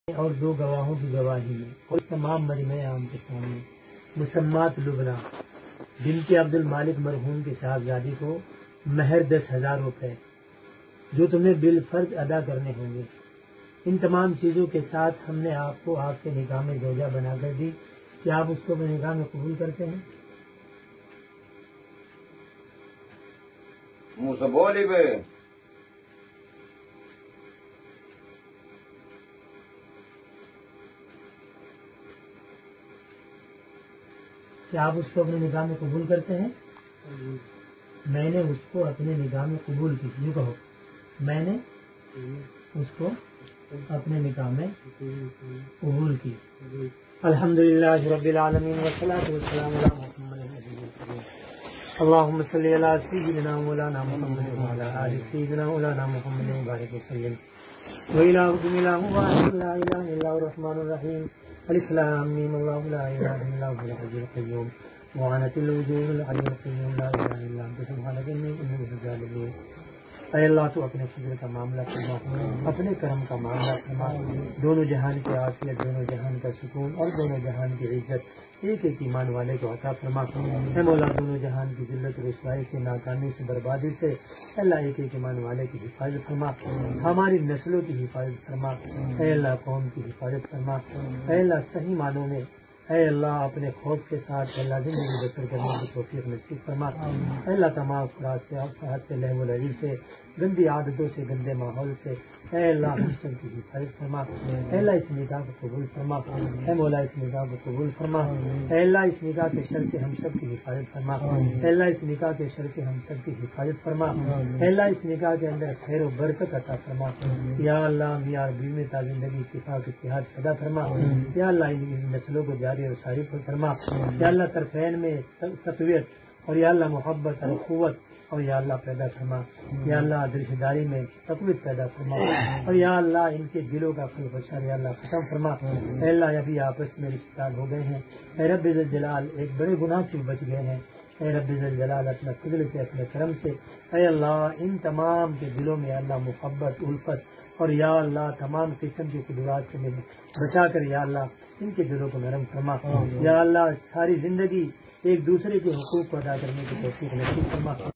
اور دو گواہوں کی گواہی میں اور تمام مجمع عام کے سامنے مسمات لبنا بنت عبد المالک مرحوم کی صاحبزادی کو مہر 10,000 روپے جو تمہیں بالفرض ادا کرنے ہوں گے، ان تمام چیزوں کے ساتھ ہم نے آپ کو آپ کے نکاح میں زوجہ بنا کر دی کہ آپ اس کو اپنے نکاح میں قبول کرتے ہیں؟ منہ سے بولی بے کہ آپ اس کو اپنے نکاح میں قبول کرتے ہیں؟ میں نے اس کو اپنے نکاح میں قبول کی، یوں کہو میں نے اس کو اپنے نکاح میں قبول کی۔ الحمدللہ رب العالمین والصلاة والسلام علی محمد النبی الکریم۔ اللہم صلی علی سیدنا مولانا محمد وعلی آل سیدنا مولانا محمد مبارک وسلم۔ وَإِلَٰهُكُمْ إِلَٰهٌ وَاحِدٌ لَا إِلَٰهَ إِلَّا هُوَ الرَّحْمَٰنُ الرَّحِيمُ ألف لام میم اللہ لا الہ الا هو الحی القیوم وعنت الوجوہ الحی القیوم لا الہ الا انت سبحانک انی کنت من الظالمین۔ اے اللہ تو اپنے فضل کا معاملہ فرما، اپنے کرم کا معاملہ فرما، دونوں جہان کی عافیت، دونوں جہان کا سکون اور دونوں جہان کی عزت ایک ایک ایمان والے کو عطا فرما۔ اے مولا دونوں جہان کی ذلت رسوائی سے، ناکامی سے، بربادی سے اللہ ایک ایک ایمان والے کی حفاظت فرما، ہماری نسلوں کی حفاظت فرما، اے اللہ قوم کی حفاظت فرما، اے اللہ صحیح معنوں میں اے اللہ اپنے خوف کے ساتھ اے اللہ زندگی بسر کرنے کی توفیق نصیب فرما۔ اے اللہ تمام افراد سے، افراد سے، لہو لعیب سے، گندی عادتوں سے، گندے ماحول سے اے اللہ ہم سب کی حفاظت فرما۔ اے اللہ اس نکاح کو قبول فرما، اے مولا اس نکاح کو قبول فرما۔ اے اللہ اس نکاح کے شر سے ہم سب کی حفاظت فرما، اے اللہ اس نکاح کے شر سے ہم سب کی حفاظت فرما۔ اے اللہ اس نکاح کے اندر خیر و برکت عطا فرما۔ یا اللہ میاں اور بیوی میں تا زندگی اتفاق اتحاد پیدا فرما۔ یا اللہ ان نسلوں کو جاری اور ساری فرما۔ یا اللہ طرفین میں تقویت اور یا اللہ محبت اور قوت اور یا اللہ پیدا فرما۔ یا اللہ دلشداری میں تقویت پیدا فرما، اور یا اللہ ان کے دلوں کا خلق و شر یا اللہ ختم فرما۔ اے اللہ ابھی آپس میں رشتہ دار ہو گئے ہیں، اے رب ذل جلال ایک بڑے گناہ سے بچ گئے ہیں، اے رب ذل جلال اپنے فضل سے، اپنے کرم سے اے اللہ ان تمام کے دلوں میں اللہ محبت، الفت اور یا اللہ تمام قسم کی قدرات سے بچا کر یا اللہ ان کے دلوں کو نرم فرما۔ یا اللہ ساری زندگی ایک دوسرے کے حقوق کو ادا کرنے کی توفیق نصیب فرما۔